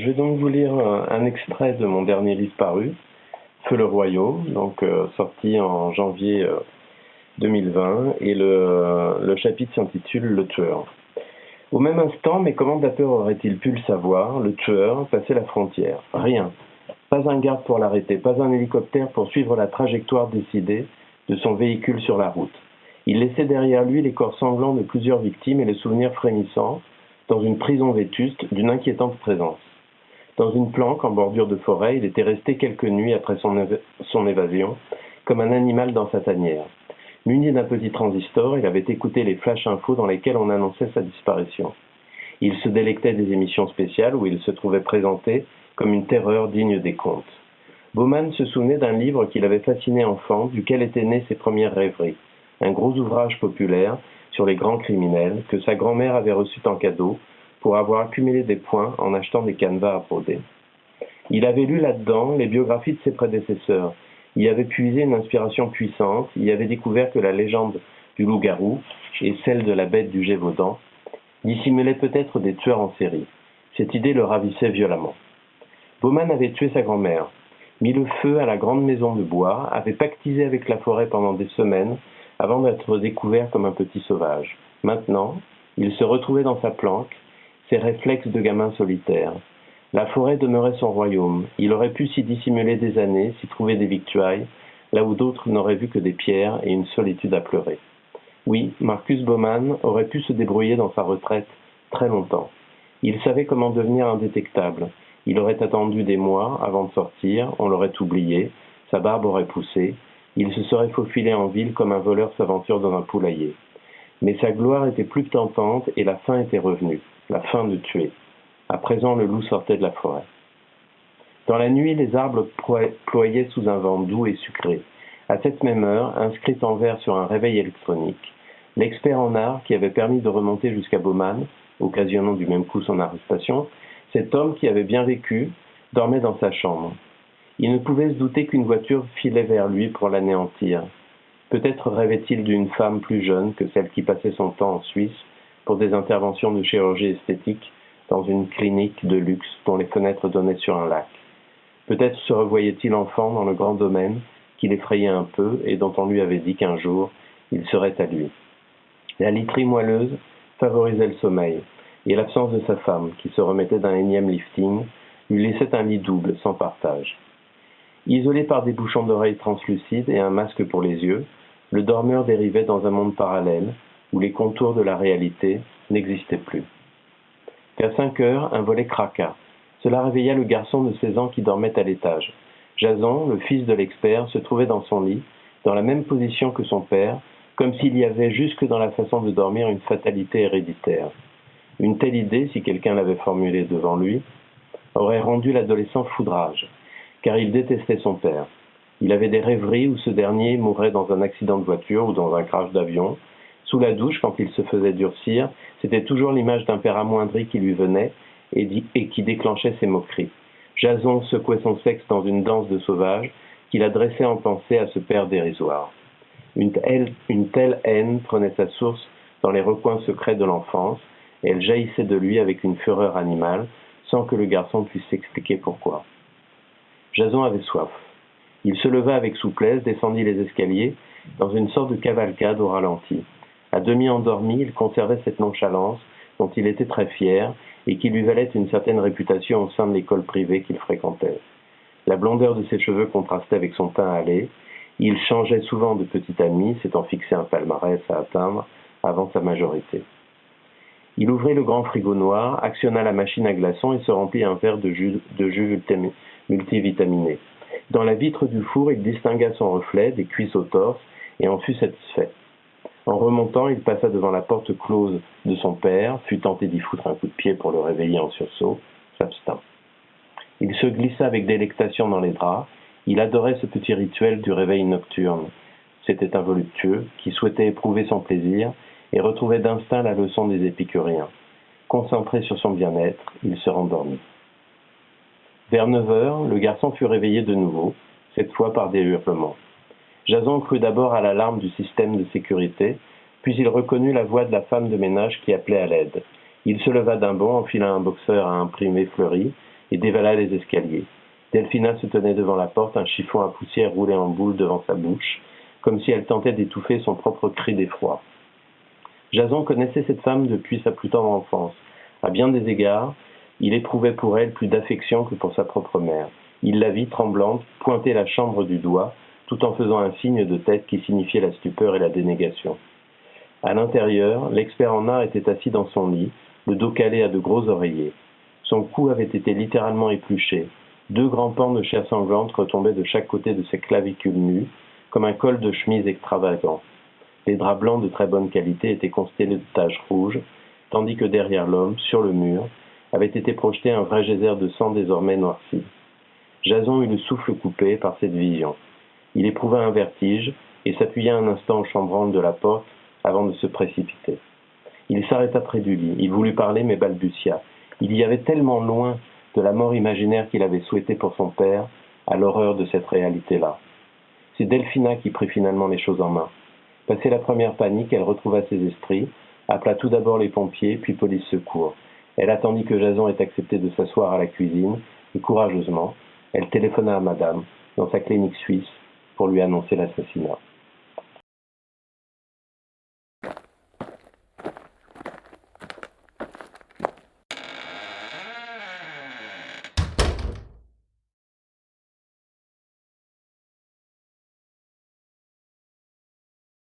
Je vais donc vous lire un extrait de mon dernier livre paru, Feu le Royaume, sorti en janvier 2020, et le chapitre s'intitule Le Tueur. Au même instant, mais comment Dapper aurait-il pu le savoir, le tueur passait la frontière. Rien. Pas un garde pour l'arrêter, pas un hélicoptère pour suivre la trajectoire décidée de son véhicule sur la route. Il laissait derrière lui les corps sanglants de plusieurs victimes et le souvenir frémissant, dans une prison vétuste, d'une inquiétante présence. Dans une planque en bordure de forêt, il était resté quelques nuits après son évasion, comme un animal dans sa tanière. Muni d'un petit transistor, il avait écouté les flash infos dans lesquels on annonçait sa disparition. Il se délectait des émissions spéciales où il se trouvait présenté comme une terreur digne des contes. Bauman se souvenait d'un livre qui l'avait fasciné enfant, duquel étaient nées ses premières rêveries. Un gros ouvrage populaire sur les grands criminels que sa grand-mère avait reçu en cadeau pour avoir accumulé des points en achetant des canevas à broder. Il avait lu là-dedans les biographies de ses prédécesseurs, y avait puisé une inspiration puissante, y avait découvert que la légende du loup-garou et celle de la bête du Gévaudan dissimulaient peut-être des tueurs en série. Cette idée le ravissait violemment. Bauman avait tué sa grand-mère, mis le feu à la grande maison de bois, avait pactisé avec la forêt pendant des semaines avant d'être découvert comme un petit sauvage. Maintenant, il se retrouvait dans sa planque, ses réflexes de gamin solitaire. La forêt demeurait son royaume. Il aurait pu s'y dissimuler des années, s'y trouver des victuailles, là où d'autres n'auraient vu que des pierres et une solitude à pleurer. Oui, Marcus Bauman aurait pu se débrouiller dans sa retraite très longtemps. Il savait comment devenir indétectable. Il aurait attendu des mois avant de sortir, on l'aurait oublié, sa barbe aurait poussé, il se serait faufilé en ville comme un voleur s'aventure dans un poulailler. Mais sa gloire était plus tentante et la faim était revenue, la faim de tuer. À présent, le loup sortait de la forêt. Dans la nuit, les arbres ployaient sous un vent doux et sucré. À cette même heure, inscrite en vert sur un réveil électronique, l'expert en art qui avait permis de remonter jusqu'à Bauman, occasionnant du même coup son arrestation, cet homme qui avait bien vécu, dormait dans sa chambre. Il ne pouvait se douter qu'une voiture filait vers lui pour l'anéantir. Peut-être rêvait-il d'une femme plus jeune que celle qui passait son temps en Suisse pour des interventions de chirurgie esthétique dans une clinique de luxe dont les fenêtres donnaient sur un lac. Peut-être se revoyait-il enfant dans le grand domaine qui l'effrayait un peu et dont on lui avait dit qu'un jour il serait à lui. La literie moelleuse favorisait le sommeil, et l'absence de sa femme, qui se remettait d'un énième lifting, lui laissait un lit double, sans partage. Isolé par des bouchons d'oreilles translucides et un masque pour les yeux, le dormeur dérivait dans un monde parallèle où les contours de la réalité n'existaient plus. Vers 5 heures, un volet craqua. Cela réveilla le garçon de 16 ans qui dormait à l'étage. Jason, le fils de l'expert, se trouvait dans son lit, dans la même position que son père, comme s'il y avait jusque dans la façon de dormir une fatalité héréditaire. Une telle idée, si quelqu'un l'avait formulée devant lui, aurait rendu l'adolescent foudrage, car il détestait son père. Il avait des rêveries où ce dernier mourrait dans un accident de voiture ou dans un crash d'avion. Sous la douche, quand il se faisait durcir, c'était toujours l'image d'un père amoindri qui lui venait et qui déclenchait ses moqueries. Jason secouait son sexe dans une danse de sauvage qu'il adressait en pensée à ce père dérisoire. Une telle haine prenait sa source dans les recoins secrets de l'enfance, et elle jaillissait de lui avec une fureur animale, sans que le garçon puisse s'expliquer pourquoi. Jason avait soif. Il se leva avec souplesse, descendit les escaliers, dans une sorte de cavalcade au ralenti. À demi endormi, il conservait cette nonchalance dont il était très fier et qui lui valait une certaine réputation au sein de l'école privée qu'il fréquentait. La blondeur de ses cheveux contrastait avec son teint hâlé. Il changeait souvent de petit ami, s'étant fixé un palmarès à atteindre avant sa majorité. Il ouvrit le grand frigo noir, actionna la machine à glaçons et se remplit un verre de jus multivitaminé. Dans la vitre du four, il distingua son reflet, des cuisses au torse, et en fut satisfait. En remontant, il passa devant la porte close de son père, fut tenté d'y foutre un coup de pied pour le réveiller en sursaut, s'abstint. Il se glissa avec délectation dans les draps, il adorait ce petit rituel du réveil nocturne. C'était un voluptueux qui souhaitait éprouver son plaisir et retrouvait d'instinct la leçon des épicuriens. Concentré sur son bien-être, il se rendormit. Vers 9 heures, le garçon fut réveillé de nouveau, cette fois par des hurlements. Jason crut d'abord à l'alarme du système de sécurité, puis il reconnut la voix de la femme de ménage qui appelait à l'aide. Il se leva d'un bond, enfila un boxeur à imprimé fleuri et dévala les escaliers. Delphina se tenait devant la porte, un chiffon à poussière roulé en boule devant sa bouche, comme si elle tentait d'étouffer son propre cri d'effroi. Jason connaissait cette femme depuis sa plus tendre enfance. À bien des égards, il éprouvait pour elle plus d'affection que pour sa propre mère. Il la vit, tremblante, pointer la chambre du doigt, tout en faisant un signe de tête qui signifiait la stupeur et la dénégation. À l'intérieur, l'expert en art était assis dans son lit, le dos calé à de gros oreillers. Son cou avait été littéralement épluché. 2 grands pans de chair sanglante retombaient de chaque côté de ses clavicules nues, comme un col de chemise extravagant. Les draps blancs de très bonne qualité étaient constellés de taches rouges, tandis que derrière l'homme, sur le mur, avait été projeté un vrai geyser de sang désormais noirci. Jason eut le souffle coupé par cette vision. Il éprouva un vertige et s'appuya un instant au chambranle de la porte avant de se précipiter. Il s'arrêta près du lit. Il voulut parler mais balbutia. Il y avait tellement loin de la mort imaginaire qu'il avait souhaitée pour son père à l'horreur de cette réalité-là. C'est Delphina qui prit finalement les choses en main. Passée la première panique, elle retrouva ses esprits, appela tout d'abord les pompiers, puis police secours. Elle attendit que Jason ait accepté de s'asseoir à la cuisine, et courageusement, elle téléphona à madame, dans sa clinique suisse, pour lui annoncer l'assassinat.